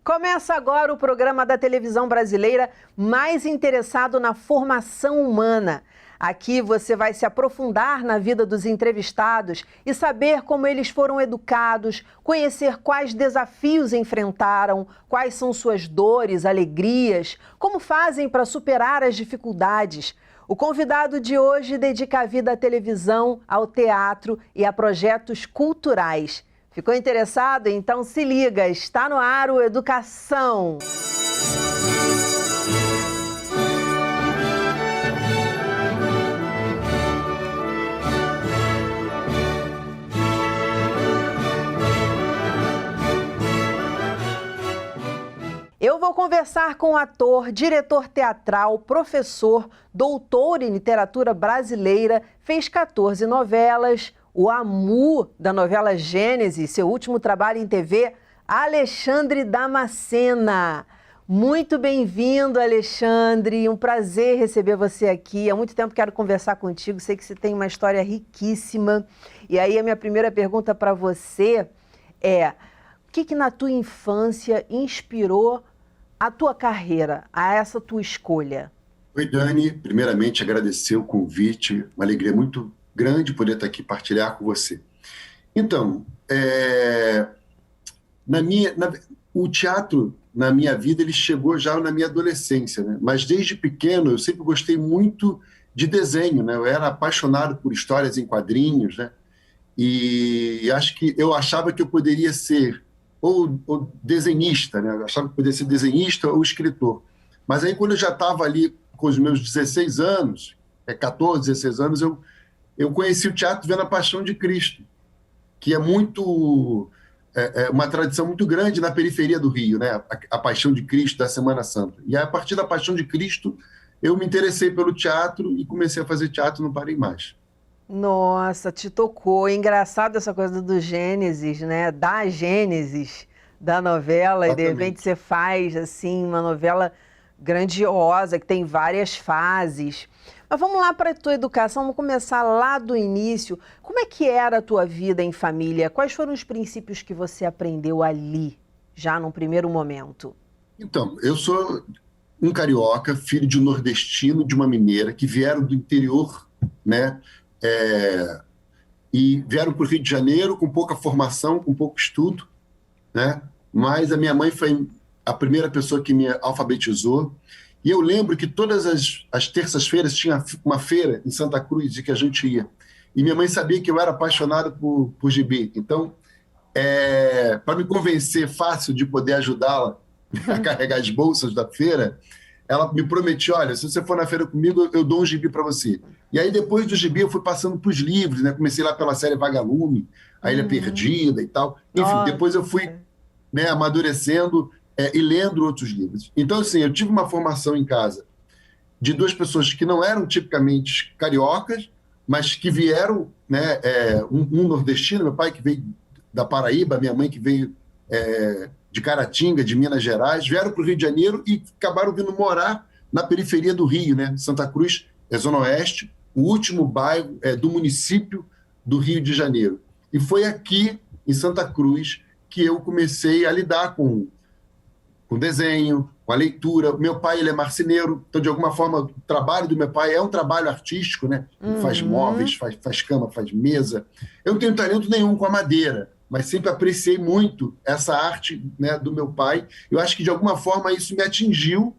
Começa agora o programa da televisão brasileira mais interessado na formação humana. Aqui você vai se aprofundar na vida dos entrevistados e saber como eles foram educados, conhecer quais desafios enfrentaram, quais são suas dores, alegrias, como fazem para superar as dificuldades. O convidado de hoje dedica a vida à televisão, ao teatro e a projetos culturais. Ficou interessado? Então se liga, está no ar o Educação. Eu vou conversar com o ator, diretor teatral, professor, doutor em literatura brasileira, fez 14 novelas, o Amu, da novela Gênesis, seu último trabalho em TV, Alexandre Damascena. Muito bem-vindo, Alexandre, um prazer receber você aqui. Há muito tempo quero conversar contigo, sei que você tem uma história riquíssima. E aí a minha primeira pergunta para você é: o que na tua infância inspirou a tua carreira, a essa tua escolha? Oi, Dani. Primeiramente, agradecer o convite. Uma alegria muito grande poder estar aqui partilhar com você. Então, o teatro, na minha vida, ele chegou já na minha adolescência, né? Mas desde pequeno, eu sempre gostei muito de desenho, né? Eu era apaixonado por histórias em quadrinhos, né? E acho que eu achava que eu poderia ser ou desenhista, né? Eu achava que poderia ser desenhista ou escritor. Mas aí, quando eu já estava ali com os meus 16 anos, 14, 16 anos, eu conheci o teatro vendo A Paixão de Cristo, que é muito uma tradição muito grande na periferia do Rio, né? A Paixão de Cristo da Semana Santa. E a partir da Paixão de Cristo, eu me interessei pelo teatro e comecei a fazer teatro, não parei mais. Nossa, te tocou. É engraçado essa coisa do Gênesis, né? Da Gênesis da novela. Exatamente. E de repente você faz assim uma novela grandiosa que tem várias fases. Mas vamos lá para a tua educação, vamos começar lá do início. Como é que era a tua vida em família? Quais foram os princípios que você aprendeu ali, já num primeiro momento? Então, eu sou um carioca, filho de um nordestino, de uma mineira, que vieram do interior, né? E vieram para o Rio de Janeiro com pouca formação, com pouco estudo, né? Mas a minha mãe foi a primeira pessoa que me alfabetizou. E eu lembro que todas as terças-feiras tinha uma feira em Santa Cruz de que a gente ia. E minha mãe sabia que eu era apaixonado por gibi. Então, para me convencer fácil de poder ajudá-la a carregar as bolsas da feira, ela me prometiu: olha, se você for na feira comigo, eu dou um gibi para você. E aí, depois do gibi, eu fui passando para os livros, né? Comecei lá pela série Vagalume, A Ilha Perdida e tal. Enfim, depois eu fui, né, amadurecendo e lendo outros livros. Então, assim, eu tive uma formação em casa de duas pessoas que não eram tipicamente cariocas, mas que vieram, né, um nordestino, meu pai que veio da Paraíba, minha mãe que veio de Caratinga, de Minas Gerais, vieram para o Rio de Janeiro e acabaram vindo morar na periferia do Rio, né? Santa Cruz é Zona Oeste, o último bairro do município do Rio de Janeiro. E foi aqui, em Santa Cruz, que eu comecei a lidar com desenho, com a leitura. Meu pai, ele é marceneiro, então, de alguma forma, o trabalho do meu pai é um trabalho artístico, né? Ele faz móveis, faz cama, faz mesa. Eu não tenho talento nenhum com a madeira, mas sempre apreciei muito essa arte, né, do meu pai. Eu acho que, de alguma forma, isso me atingiu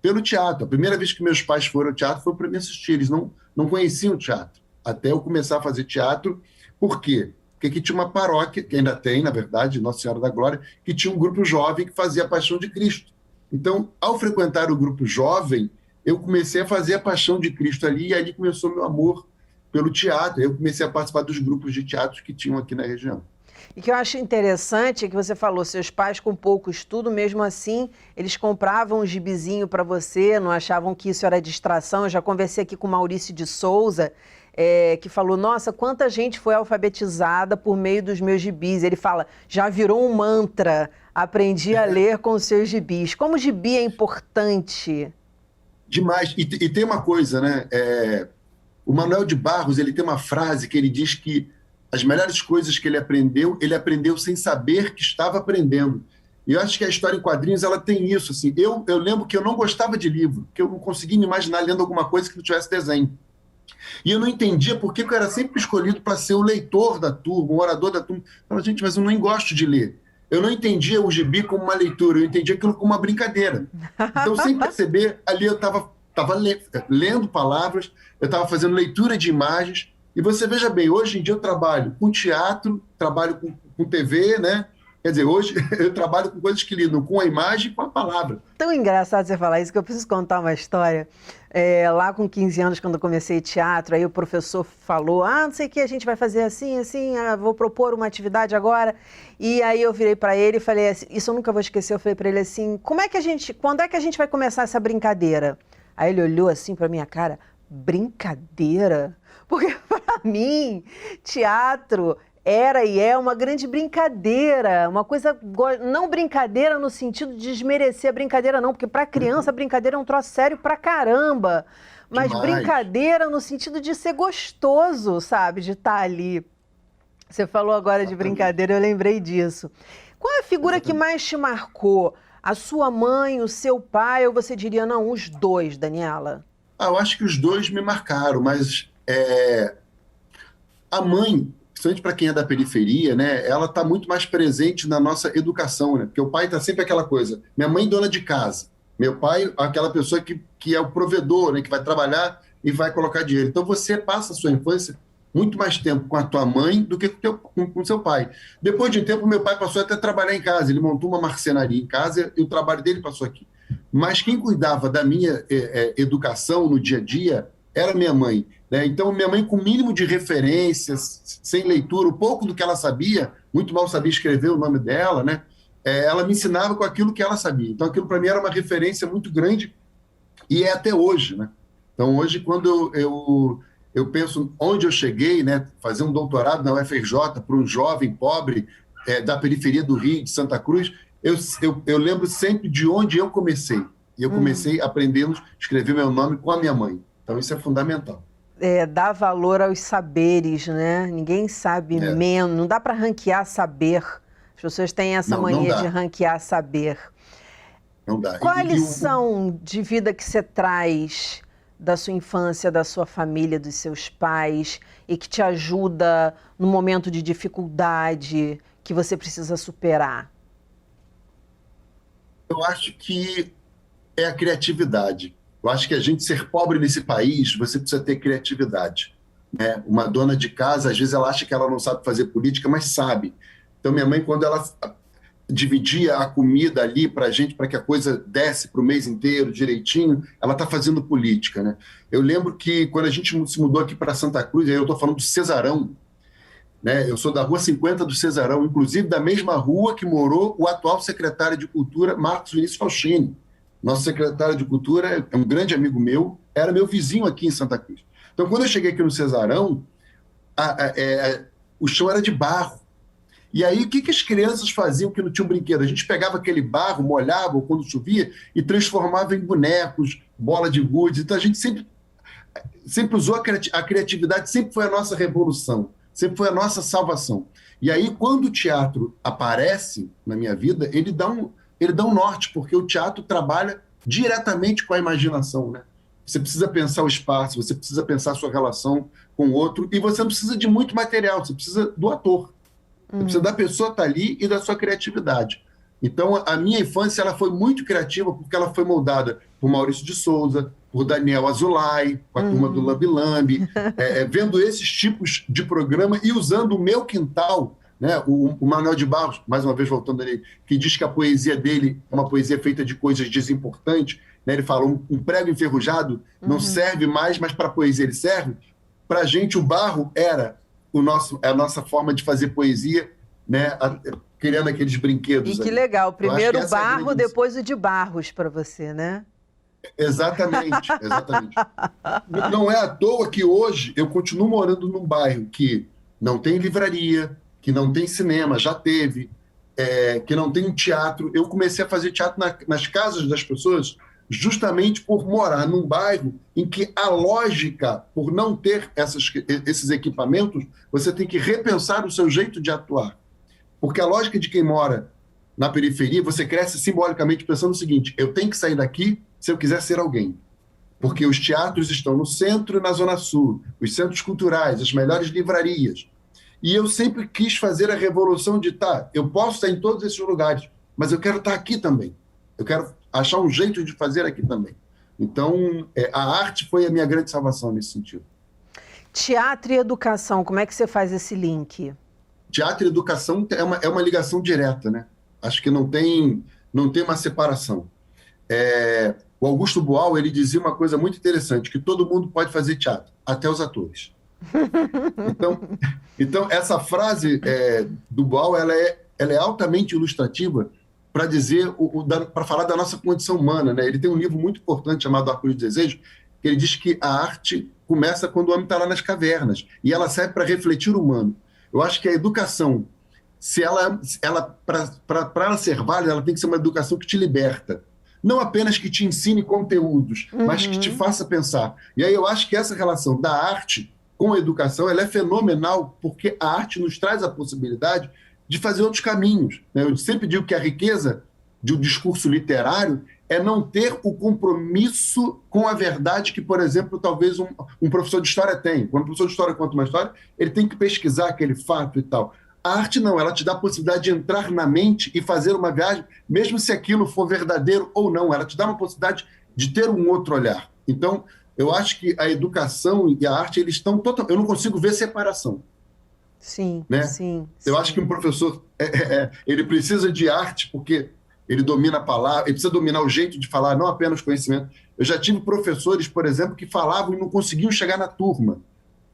pelo teatro. A primeira vez que meus pais foram ao teatro foi para me assistir. Eles não conheciam teatro, até eu começar a fazer teatro. Por quê? Porque aqui tinha uma paróquia, que ainda tem, na verdade, Nossa Senhora da Glória, que tinha um grupo jovem que fazia a Paixão de Cristo. Então, ao frequentar o grupo jovem, eu comecei a fazer a Paixão de Cristo ali, e ali começou meu amor pelo teatro. Eu comecei a participar dos grupos de teatro que tinham aqui na região. E que eu acho interessante é que você falou, seus pais com pouco estudo, mesmo assim, eles compravam um gibizinho para você, não achavam que isso era distração. Eu já conversei aqui com o Maurício de Souza, que falou: nossa, quanta gente foi alfabetizada por meio dos meus gibis. Ele fala: já virou um mantra, aprendi a ler com os seus gibis. Como o gibi é importante? Demais. E tem uma coisa, né? O Manuel de Barros, ele tem uma frase que ele diz que as melhores coisas que ele aprendeu sem saber que estava aprendendo. E eu acho que a história em quadrinhos ela tem isso. Assim. Eu lembro que eu não gostava de livro, que eu não conseguia me imaginar lendo alguma coisa que não tivesse desenho. E eu não entendia por que eu era sempre escolhido para ser o leitor da turma, o orador da turma. Eu falava, gente, mas eu nem gosto de ler. Eu não entendia o gibi como uma leitura, eu entendia aquilo como uma brincadeira. Então, sem perceber, ali eu estava lendo palavras, eu estava fazendo leitura de imagens. E você veja bem, hoje em dia eu trabalho com teatro, trabalho com TV, né? Quer dizer, hoje eu trabalho com coisas que lidam com a imagem e com a palavra. Tão engraçado você falar isso que eu preciso contar uma história. Lá com 15 anos, quando eu comecei teatro, aí o professor falou, não sei o que, a gente vai fazer assim, assim, vou propor uma atividade agora. E aí eu virei para ele e falei assim, isso eu nunca vou esquecer, eu falei para ele assim, quando é que a gente vai começar essa brincadeira? Aí ele olhou assim para minha cara, brincadeira? Porque para mim, teatro era e é uma grande brincadeira, uma coisa, não brincadeira no sentido de desmerecer a brincadeira não, porque para criança a brincadeira é um troço sério pra caramba, mas Demais. Brincadeira no sentido de ser gostoso, sabe, de estar ali. Você falou agora de brincadeira, eu lembrei disso. Qual é a figura que mais te marcou? A sua mãe, o seu pai, ou você diria, não, os dois, Daniela? Eu acho que os dois me marcaram, mas a mãe, principalmente para quem é da periferia, né, ela está muito mais presente na nossa educação, né? Porque o pai está sempre aquela coisa, minha mãe dona de casa, meu pai aquela pessoa que é o provedor, né, que vai trabalhar e vai colocar dinheiro. Então você passa a sua infância muito mais tempo com a tua mãe do que com o seu pai. Depois de um tempo, meu pai passou até a trabalhar em casa, ele montou uma marcenaria em casa e o trabalho dele passou aqui. Mas quem cuidava da minha educação no dia a dia era minha mãe, né? Então, minha mãe, com o mínimo de referências, sem leitura, o pouco do que ela sabia, muito mal sabia escrever o nome dela, né? Ela me ensinava com aquilo que ela sabia. Então, aquilo para mim era uma referência muito grande e é até hoje, né? Então, hoje, quando eu penso onde eu cheguei, né? Fazer um doutorado na UFRJ para um jovem pobre da periferia do Rio, de Santa Cruz, eu lembro sempre de onde eu comecei. E eu comecei aprendendo a escrever meu nome com a minha mãe. Então, isso é fundamental. Dar valor aos saberes, né? Ninguém sabe menos, não dá para ranquear saber. As pessoas têm essa mania de ranquear saber. Não dá. Qual a lição de vida que você traz da sua infância, da sua família, dos seus pais, e que te ajuda no momento de dificuldade que você precisa superar? Eu acho que é a criatividade. Eu acho que a gente ser pobre nesse país, você precisa ter criatividade, né? Uma dona de casa, às vezes ela acha que ela não sabe fazer política, mas sabe. Então minha mãe, quando ela dividia a comida ali para a gente, para que a coisa desse para o mês inteiro direitinho, ela está fazendo política, né? Eu lembro que quando a gente se mudou aqui para Santa Cruz, aí eu estou falando do Cesarão, né? Eu sou da Rua 50 do Cesarão, inclusive da mesma rua que morou o atual secretário de Cultura, Marcos Vinícius Faustini. Nosso secretário de Cultura é um grande amigo meu, era meu vizinho aqui em Santa Cruz. Então, quando eu cheguei aqui no Cesarão, o chão era de barro. E aí, o que as crianças faziam que não tinham brinquedo? A gente pegava aquele barro, molhava quando chovia e transformava em bonecos, bola de gude. Então, a gente sempre usou a criatividade, sempre foi a nossa revolução, sempre foi a nossa salvação. E aí, quando o teatro aparece na minha vida, ele dá um norte, porque o teatro trabalha diretamente com a imaginação, né? Você precisa pensar o espaço, você precisa pensar a sua relação com o outro, e você não precisa de muito material, você precisa do ator. Você precisa da pessoa estar ali e da sua criatividade. Então, a minha infância ela foi muito criativa, porque ela foi moldada por Maurício de Souza, por Daniel Azulay, com a turma do Lambi Lambi, vendo esses tipos de programa e usando o meu quintal, né? O Manuel de Barros, mais uma vez voltando ali, que diz que a poesia dele é uma poesia feita de coisas desimportantes, né? Ele fala, um prego enferrujado não serve mais, mas para a poesia ele serve. Para a gente, o barro era a nossa forma de fazer poesia, né? Criando aqueles brinquedos. E que ali. Legal, primeiro o barro, depois o de Barros para você, né? Exatamente, exatamente. Não é à toa que hoje eu continuo morando num bairro que não tem livraria, que não tem cinema, já teve, que não tem teatro. Eu comecei a fazer teatro nas casas das pessoas justamente por morar num bairro em que a lógica, por não ter esses equipamentos, você tem que repensar o seu jeito de atuar. Porque a lógica de quem mora na periferia, você cresce simbolicamente pensando o seguinte: eu tenho que sair daqui se eu quiser ser alguém. Porque os teatros estão no centro e na Zona Sul, os centros culturais, as melhores livrarias. E eu sempre quis fazer a revolução de, eu posso estar em todos esses lugares, mas eu quero estar aqui também. Eu quero achar um jeito de fazer aqui também. Então, a arte foi a minha grande salvação nesse sentido. Teatro e educação, como é que você faz esse link? Teatro e educação é uma ligação direta, né? Acho que não tem uma separação. O Augusto Boal, ele dizia uma coisa muito interessante, que todo mundo pode fazer teatro, até os atores. Então essa frase do Boal, ela é altamente ilustrativa para dizer, para falar da nossa condição humana, né? Ele tem um livro muito importante chamado Arco-íris do Desejo, que ele diz que a arte começa quando o homem está lá nas cavernas, e ela serve para refletir o humano. Eu acho que a educação, para ela ser válida, ela tem que ser uma educação que te liberta. Não apenas que te ensine conteúdos, mas que te faça pensar. E aí eu acho que essa relação da arte com a educação, ela é fenomenal, porque a arte nos traz a possibilidade de fazer outros caminhos, né? Eu sempre digo que a riqueza de um discurso literário é não ter o compromisso com a verdade que, por exemplo, talvez um professor de história tem. Quando o professor de história conta uma história, ele tem que pesquisar aquele fato e tal. A arte não, ela te dá a possibilidade de entrar na mente e fazer uma viagem, mesmo se aquilo for verdadeiro ou não. Ela te dá uma possibilidade de ter um outro olhar. Então, eu acho que a educação e a arte, eles estão totalmente... Eu não consigo ver separação. Sim, né? sim. Eu acho que um professor, ele precisa de arte porque ele domina a palavra, ele precisa dominar o jeito de falar, não apenas conhecimento. Eu já tive professores, por exemplo, que falavam e não conseguiam chegar na turma.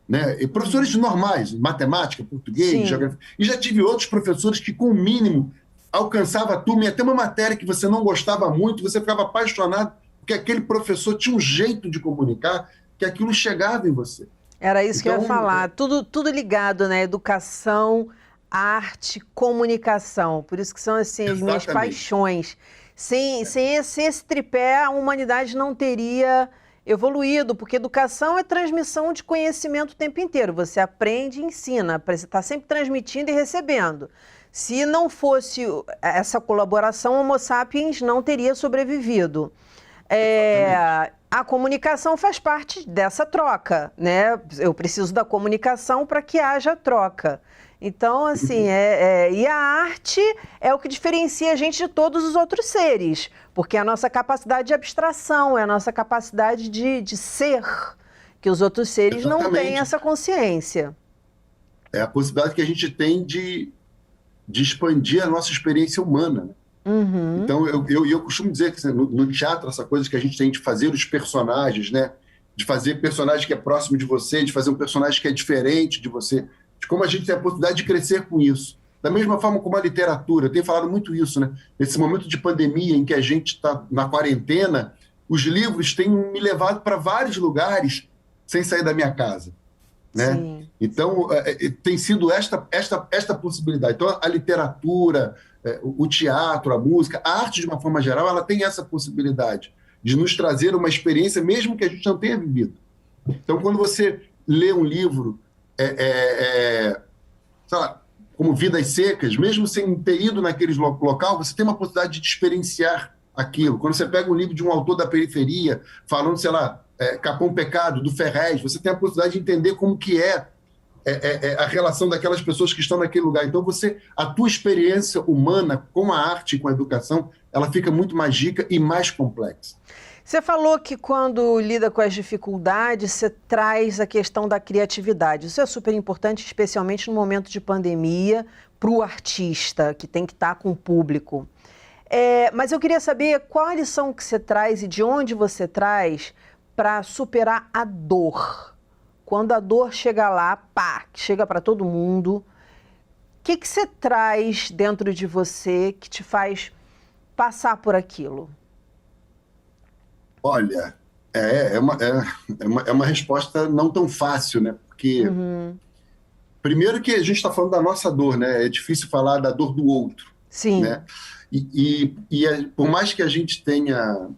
Né? E professores normais, matemática, português, geografia. E já tive outros professores que, com o mínimo, alcançava a turma, e até uma matéria que você não gostava muito, você ficava apaixonado, porque aquele professor tinha um jeito de comunicar que aquilo chegava em você. Era isso que eu ia falar. Tudo ligado, né? Educação, arte, comunicação. Por isso que são assim, as minhas paixões. Sem esse tripé, a humanidade não teria evoluído, porque educação é transmissão de conhecimento o tempo inteiro. Você aprende e ensina, você está sempre transmitindo e recebendo. Se não fosse essa colaboração, o Homo sapiens não teria sobrevivido. A comunicação faz parte dessa troca, né? Eu preciso da comunicação para que haja troca. Então, assim, e a arte é o que diferencia a gente de todos os outros seres, porque é a nossa capacidade de abstração, é a nossa capacidade de ser, que os outros seres não têm essa consciência. É a possibilidade que a gente tem de expandir a nossa experiência humana, né? Então, eu costumo dizer que no teatro, essa coisa que a gente tem de fazer os personagens, né? De fazer personagem que é próximo de você, de fazer um personagem que é diferente de você, de como a gente tem a possibilidade de crescer com isso. Da mesma forma como a literatura, eu tenho falado muito isso, né? Nesse momento de pandemia em que a gente está na quarentena, os livros têm me levado para vários lugares sem sair da minha casa, né? Sim. Então, tem sido esta possibilidade. Então, a literatura, o teatro, a música, a arte, de uma forma geral, ela tem essa possibilidade de nos trazer uma experiência, mesmo que a gente não tenha vivido. Então, quando você lê um livro, sei lá, como Vidas Secas, mesmo sem ter ido naquele local, você tem uma possibilidade de experienciar aquilo. Quando você pega um livro de um autor da periferia, falando, sei lá, Capão Pecado, do Ferrez, você tem a possibilidade de entender como que é a relação daquelas pessoas que estão naquele lugar. Então, a tua experiência humana com a arte e com a educação, ela fica muito mais rica e mais complexa. Você falou que quando lida com as dificuldades, você traz a questão da criatividade. Isso é super importante, especialmente no momento de pandemia, para o artista, que tem que estar com o público. Mas eu queria saber qual a lição que você traz e de onde você traz para superar a dor. Quando a dor chega lá, que chega para todo mundo, o que você traz dentro de você que te faz passar por aquilo? Olha, é uma resposta não tão fácil, né? Porque, primeiro que a gente está falando da nossa dor, né? É difícil falar da dor do outro. Sim. Né? Por mais que a gente tenha...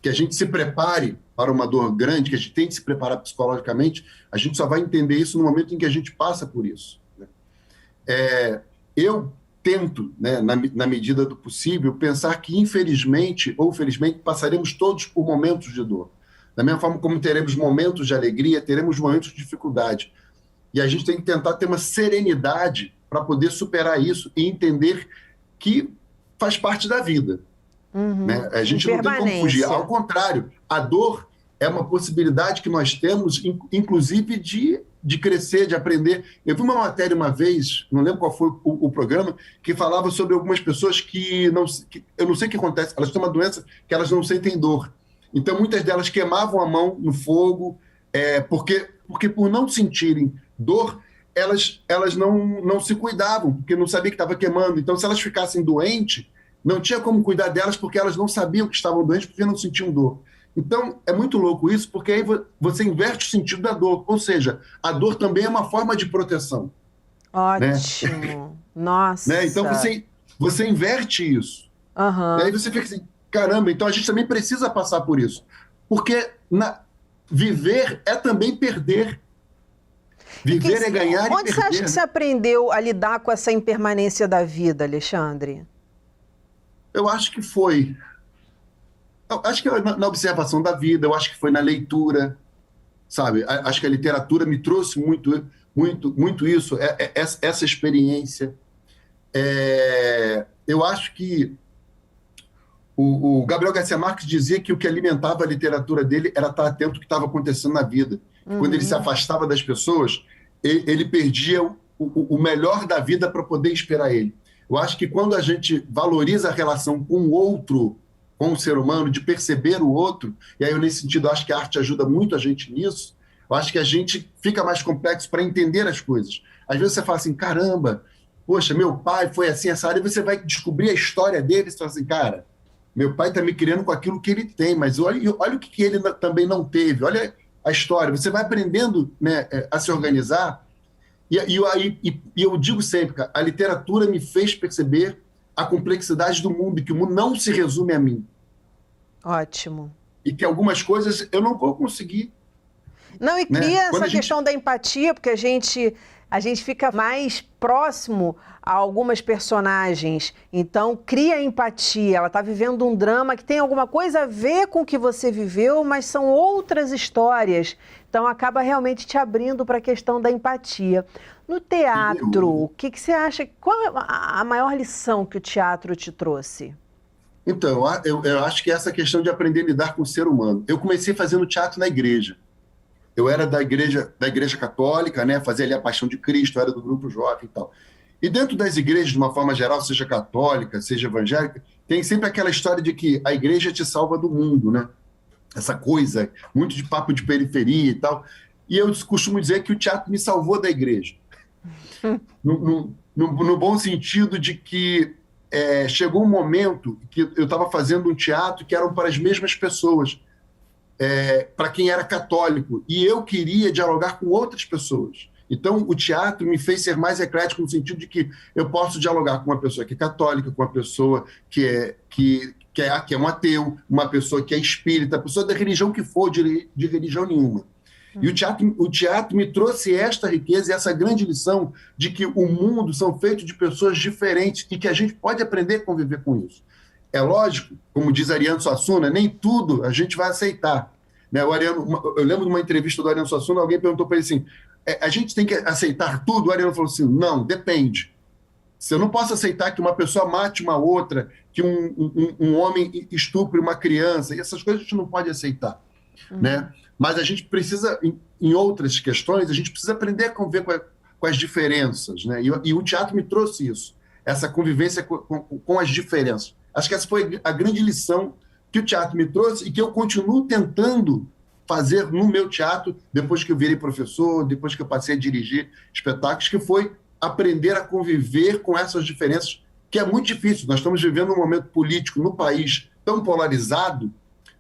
que a gente se prepare para uma dor grande, que a gente tem que se preparar psicologicamente, a gente só vai entender isso no momento em que a gente passa por isso. Né? Eu tento, né, na medida do possível, pensar que, infelizmente ou felizmente, passaremos todos por momentos de dor. Da mesma forma como teremos momentos de alegria, teremos momentos de dificuldade. E a gente tem que tentar ter uma serenidade para poder superar isso e entender que faz parte da vida. Né? A gente não tem como fugir. Ao contrário, a dor é uma possibilidade que nós temos, inclusive, de crescer, de aprender. Eu vi uma matéria uma vez, não lembro qual foi o programa, que falava sobre algumas pessoas que eu não sei o que acontece, elas têm uma doença que elas não sentem dor. Então, muitas delas queimavam a mão no fogo, porque por não sentirem dor, elas não se cuidavam, porque não sabiam que estava queimando. Então, se elas ficassem doentes, não tinha como cuidar delas, porque elas não sabiam que estavam doentes, porque não sentiam dor. Então, é muito louco isso, porque aí você inverte o sentido da dor. Ou seja, a dor também é uma forma de proteção. Ótimo. Né? Nossa. Né? Então, você inverte isso. Uhum. Aí você fica assim, caramba, então a gente também precisa passar por isso. Porque viver é também perder. Viver é ganhar e perder. Onde você acha que você aprendeu a lidar com essa impermanência da vida, Alexandre? Eu acho que foi... Acho que na observação da vida, eu acho que foi na leitura, sabe? Acho que a literatura me trouxe muito isso, essa experiência. Eu acho que o Gabriel Garcia Marques dizia que o que alimentava a literatura dele era estar atento ao que estava acontecendo na vida. Quando ele se afastava das pessoas, ele perdia o melhor da vida para poder esperar ele. Eu acho que quando a gente valoriza a relação com o outro, com o ser humano, de perceber o outro, e aí nesse sentido eu acho que a arte ajuda muito a gente nisso, eu acho que a gente fica mais complexo para entender as coisas. Às vezes você fala assim, caramba, poxa, meu pai foi assim, essa área, e você vai descobrir a história dele, e você fala assim, cara, meu pai está me criando com aquilo que ele tem, mas olha o que ele também não teve, olha a história, você vai aprendendo, né, a se organizar, e eu digo sempre, cara, a literatura me fez perceber a complexidade do mundo, e que o mundo não se resume a mim. Ótimo. E que algumas coisas eu não vou conseguir. Não, e cria essa questão da empatia, porque a gente fica mais próximo a algumas personagens. Então, cria empatia. Ela está vivendo um drama que tem alguma coisa a ver com o que você viveu, mas são outras histórias. Então, acaba realmente te abrindo para a questão da empatia. No teatro, o que você acha? Qual é a maior lição que o teatro te trouxe? Então, eu acho que é essa questão de aprender a lidar com o ser humano. Eu comecei fazendo teatro na igreja. Eu era da igreja católica, né? Fazia ali a Paixão de Cristo, era do grupo jovem e tal. E dentro das igrejas, de uma forma geral, seja católica, seja evangélica, tem sempre aquela história de que a igreja te salva do mundo, né? Essa coisa, muito de papo de periferia e tal. E eu costumo dizer que o teatro me salvou da igreja. No bom sentido de que chegou um momento que eu estava fazendo um teatro que eram para as mesmas pessoas, para quem era católico, e eu queria dialogar com outras pessoas. Então, o teatro me fez ser mais eclético no sentido de que eu posso dialogar com uma pessoa que é católica, com uma pessoa que é um ateu, uma pessoa que é espírita, pessoa da religião que for, de religião nenhuma. E o teatro me trouxe esta riqueza e essa grande lição de que o mundo são feitos de pessoas diferentes e que a gente pode aprender a conviver com isso. É lógico, como diz Ariano Suassuna, nem tudo a gente vai aceitar. Né? Eu lembro de uma entrevista do Ariano Suassuna, alguém perguntou para ele assim, a gente tem que aceitar tudo? O Ariano falou assim, não, depende. Se eu não posso aceitar que uma pessoa mate uma outra, que um homem estupre uma criança, e essas coisas a gente não pode aceitar. Né? Mas a gente precisa, em outras questões, a gente precisa aprender a conviver com as diferenças. Né? E o teatro me trouxe isso, essa convivência com as diferenças. Acho que essa foi a grande lição que o teatro me trouxe e que eu continuo tentando fazer no meu teatro, depois que eu virei professor, depois que eu passei a dirigir espetáculos, que foi aprender a conviver com essas diferenças, que é muito difícil. Nós estamos vivendo um momento político no país tão polarizado,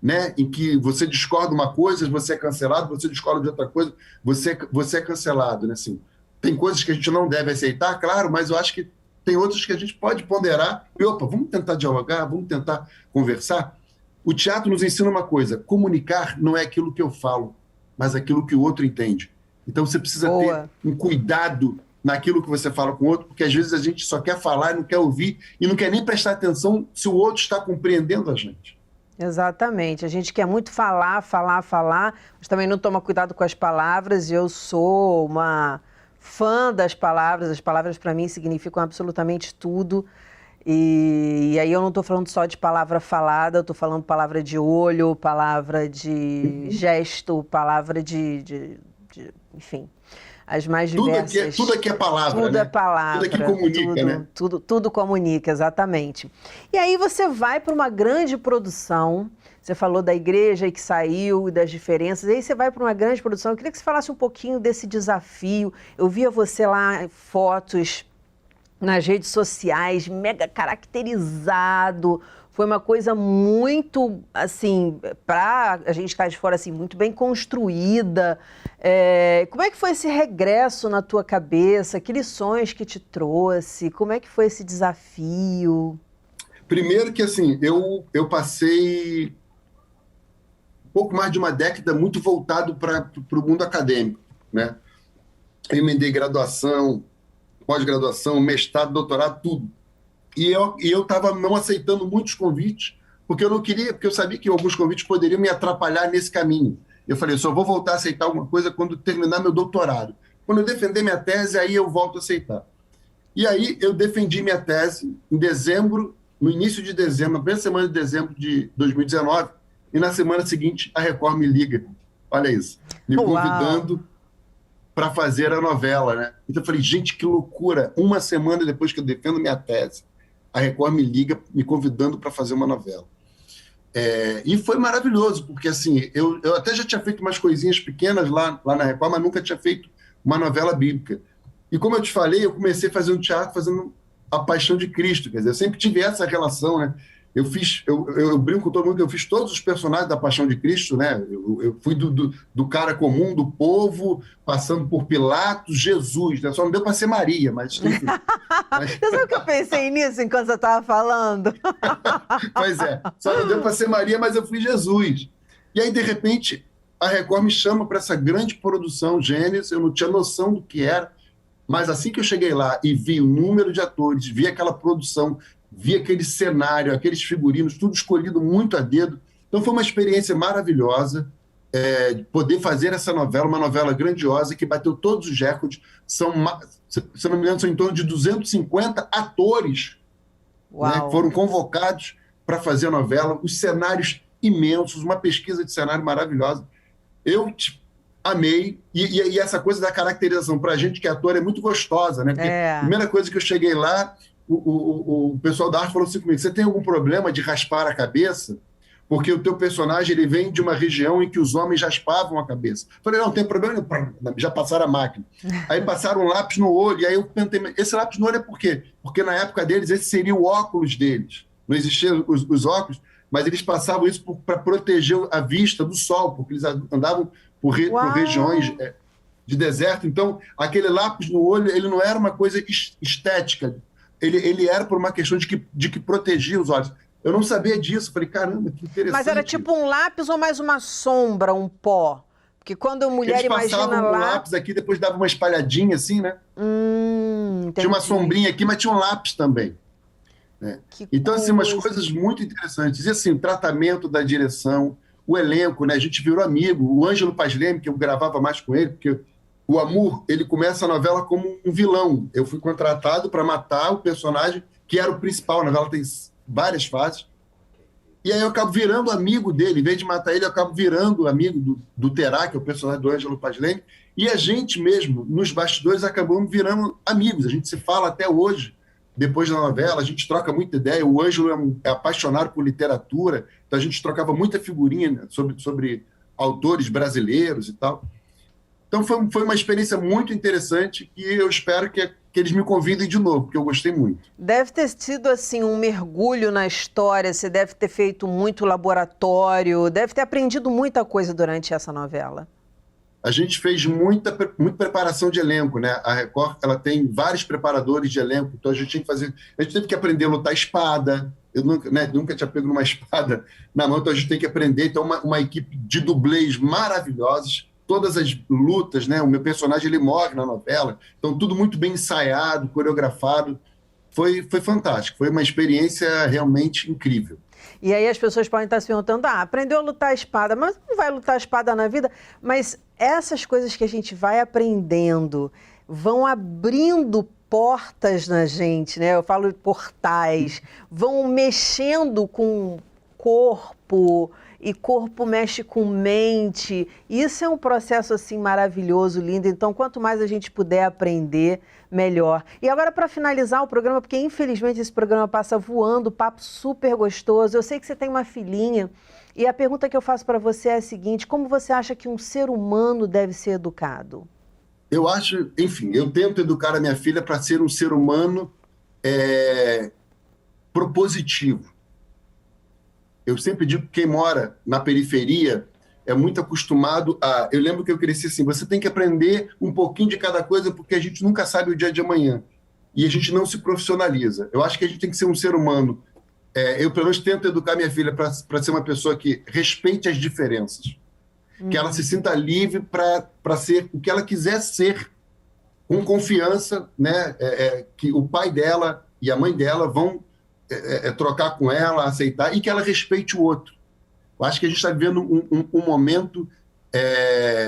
né, em que você discorda uma coisa, você é cancelado, você discorda de outra coisa, você é cancelado. Né? Assim, tem coisas que a gente não deve aceitar, claro, mas eu acho que tem outras que a gente pode ponderar e, vamos tentar dialogar, vamos tentar conversar. O teatro nos ensina uma coisa, comunicar não é aquilo que eu falo, mas aquilo que o outro entende. Então você precisa ter um cuidado naquilo que você fala com o outro, porque às vezes a gente só quer falar e não quer ouvir e não quer nem prestar atenção se o outro está compreendendo a gente. Exatamente. A gente quer muito falar, mas também não toma cuidado com as palavras. E eu sou uma fã das palavras. As palavras, para mim, significam absolutamente tudo. E aí eu não estou falando só de palavra falada, eu estou falando palavra de olho, palavra de gesto, palavra enfim, as mais diversas. Tudo aqui é palavra, tudo né? é palavra. Tudo aqui comunica, né? Tudo comunica, exatamente. E aí você vai para uma grande produção, você falou da igreja que saiu, das diferenças, aí você vai para uma grande produção. Eu queria que você falasse um pouquinho desse desafio. Eu via você lá em fotos nas redes sociais, mega caracterizado. Foi uma coisa muito, assim, para a gente estar de fora, assim, muito bem construída. Como é que foi esse regresso na tua cabeça? Que lições que te trouxe? Como é que foi esse desafio? Primeiro que, assim, eu passei um pouco mais de uma década muito voltado para o mundo acadêmico, né? Eu emendei graduação, pós-graduação, mestrado, doutorado, tudo. E eu estava não aceitando muitos convites, porque eu não queria, porque eu sabia que alguns convites poderiam me atrapalhar nesse caminho. Eu falei, só vou voltar a aceitar alguma coisa quando terminar meu doutorado. Quando eu defender minha tese, aí eu volto a aceitar. E aí eu defendi minha tese em dezembro, no início de dezembro, na primeira semana de dezembro de 2019, e na semana seguinte a Record me liga, olha isso, me convidando para fazer a novela, né? Então eu falei, gente, que loucura! Uma semana depois que eu defendo minha tese, a Record me liga me convidando para fazer uma novela. E foi maravilhoso, porque assim, eu até já tinha feito umas coisinhas pequenas lá na Record, mas nunca tinha feito uma novela bíblica. E como eu te falei, eu comecei fazendo teatro, fazendo A Paixão de Cristo, quer dizer, eu sempre tive essa relação, né? Eu brinco com todo mundo que eu fiz todos os personagens da Paixão de Cristo, né? Eu fui do cara comum, do povo, passando por Pilatos, Jesus, né? Só não deu para ser Maria, mas enfim. Você sabe que eu pensei nisso enquanto você estava falando? Pois é, só não deu para ser Maria, mas eu fui Jesus. E aí, de repente, a Record me chama para essa grande produção Gênesis, eu não tinha noção do que era, mas assim que eu cheguei lá e vi o número de atores, vi aquela produção, vi aquele cenário, aqueles figurinos, tudo escolhido muito a dedo. Então foi uma experiência maravilhosa poder fazer essa novela, uma novela grandiosa que bateu todos os recordes. Se eu não me engano, são em torno de 250 atores, né, que foram convocados para fazer a novela, os cenários imensos, uma pesquisa de cenário maravilhosa. Eu amei, e essa coisa da caracterização para a gente que é ator é muito gostosa, né? Porque a primeira coisa que eu cheguei lá, o pessoal da arte falou assim comigo, você tem algum problema de raspar a cabeça? Porque o teu personagem ele vem de uma região em que os homens raspavam a cabeça. Eu falei, não tem problema, já passaram a máquina. Aí passaram um lápis no olho, e aí eu pensei, esse lápis no olho é por quê? Porque na época deles, esse seria o óculos deles. Não existiam os óculos, mas eles passavam isso para proteger a vista do sol, porque eles andavam por regiões de deserto. Então, aquele lápis no olho, ele não era uma coisa estética, ele era por uma questão de que protegia os olhos. Eu não sabia disso, falei, caramba, que interessante. Mas era tipo um lápis ou mais uma sombra, um pó? Porque quando a mulher imagina eles passavam um lápis aqui, depois dava uma espalhadinha assim, né? Tinha uma sombrinha aqui, mas tinha um lápis também. Né? Então, assim, umas coisas muito interessantes. E assim, o tratamento da direção, o elenco, né? A gente virou amigo. O Ângelo Paz Leme, que eu gravava mais com ele, porque o Amor, ele começa a novela como um vilão. Eu fui contratado para matar o personagem que era o principal. A novela tem várias fases. E aí eu acabo virando amigo dele. Em vez de matar ele, eu acabo virando amigo do Terá, que é o personagem do Ângelo Paz Leme. E a gente mesmo, nos bastidores, acabamos virando amigos. A gente se fala até hoje, depois da novela, a gente troca muita ideia. O Ângelo é apaixonado por literatura, então a gente trocava muita figurinha sobre autores brasileiros e tal. Então foi uma experiência muito interessante e eu espero que eles me convidem de novo, porque eu gostei muito. Deve ter sido assim um mergulho na história, você deve ter feito muito laboratório, deve ter aprendido muita coisa durante essa novela. A gente fez muita preparação de elenco, né? A Record, ela tem vários preparadores de elenco, então a gente teve que aprender a lutar espada. Eu nunca tinha pego numa espada na mão, então a gente tem que aprender. Então uma equipe de dublês maravilhosos. todas as lutas, né? O meu personagem, ele morre na novela, então tudo muito bem ensaiado, coreografado. Foi fantástico, foi uma experiência realmente incrível. E aí as pessoas podem estar se perguntando, aprendeu a lutar a espada, mas não vai lutar a espada na vida? Mas essas coisas que a gente vai aprendendo vão abrindo portas na gente, né? Eu falo de portais, vão mexendo com o corpo, e corpo mexe com mente. Isso é um processo assim maravilhoso, lindo. Então, quanto mais a gente puder aprender, melhor. E agora, para finalizar o programa, porque infelizmente esse programa passa voando, papo super gostoso. Eu sei que você tem uma filhinha e a pergunta que eu faço para você é a seguinte: como você acha que um ser humano deve ser educado? Eu acho, enfim, eu tento educar a minha filha para ser um ser humano propositivo. Eu sempre digo que quem mora na periferia é muito acostumado a... Eu lembro que eu cresci assim, você tem que aprender um pouquinho de cada coisa porque a gente nunca sabe o dia de amanhã. E a gente não se profissionaliza. Eu acho que a gente tem que ser um ser humano. Eu, pelo menos, tento educar minha filha para ser uma pessoa que respeite as diferenças. Que ela se sinta livre para ser o que ela quiser ser, com confiança, né? Que o pai dela e a mãe dela vão trocar com ela, aceitar, e que ela respeite o outro. Eu acho que a gente está vivendo um momento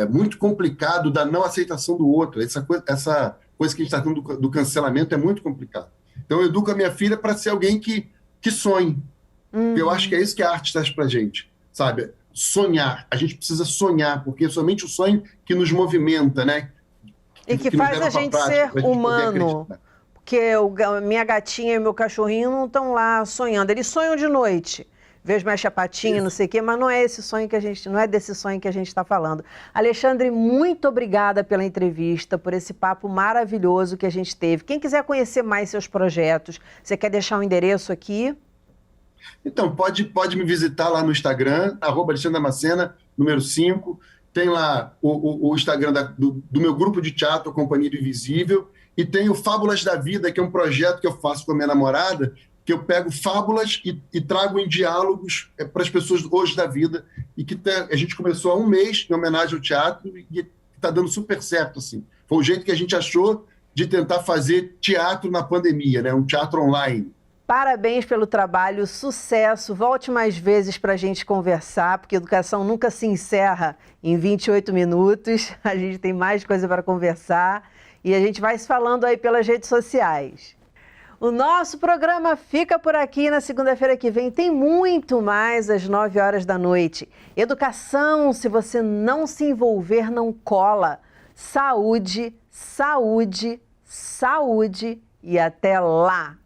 muito complicado da não aceitação do outro. Essa coisa que a gente está tendo do cancelamento é muito complicado. Então, eu educo a minha filha para ser alguém que sonhe. Eu acho que é isso que a arte traz para a gente, sabe? Sonhar. A gente precisa sonhar, porque é somente o sonho que nos movimenta, né? E que faz a gente ser humano. Porque minha gatinha e meu cachorrinho não estão lá sonhando. Eles sonham de noite. Vejo mexe a patinha, não sei o quê, mas não é esse sonho que não é desse sonho que a gente está falando. Alexandre, muito obrigada pela entrevista, por esse papo maravilhoso que a gente teve. Quem quiser conhecer mais seus projetos, você quer deixar um endereço aqui? Então, pode me visitar lá no Instagram, @AlexandreDamascena, número 5. Tem lá o Instagram do meu grupo de teatro, Companhia do Invisível. E tem o Fábulas da Vida, que é um projeto que eu faço com a minha namorada, que eu pego fábulas e trago em diálogos para as pessoas hoje da vida. E que a gente começou há um mês, em homenagem ao teatro, e está dando super certo, assim. Foi o jeito que a gente achou de tentar fazer teatro na pandemia, né? Um teatro online. Parabéns pelo trabalho, sucesso. Volte mais vezes para a gente conversar, porque educação nunca se encerra em 28 minutos. A gente tem mais coisa para conversar e a gente vai se falando aí pelas redes sociais. O nosso programa fica por aqui. Na segunda-feira que vem tem muito mais às 9 horas da noite. Educação, se você não se envolver, não cola. Saúde, saúde, saúde e até lá!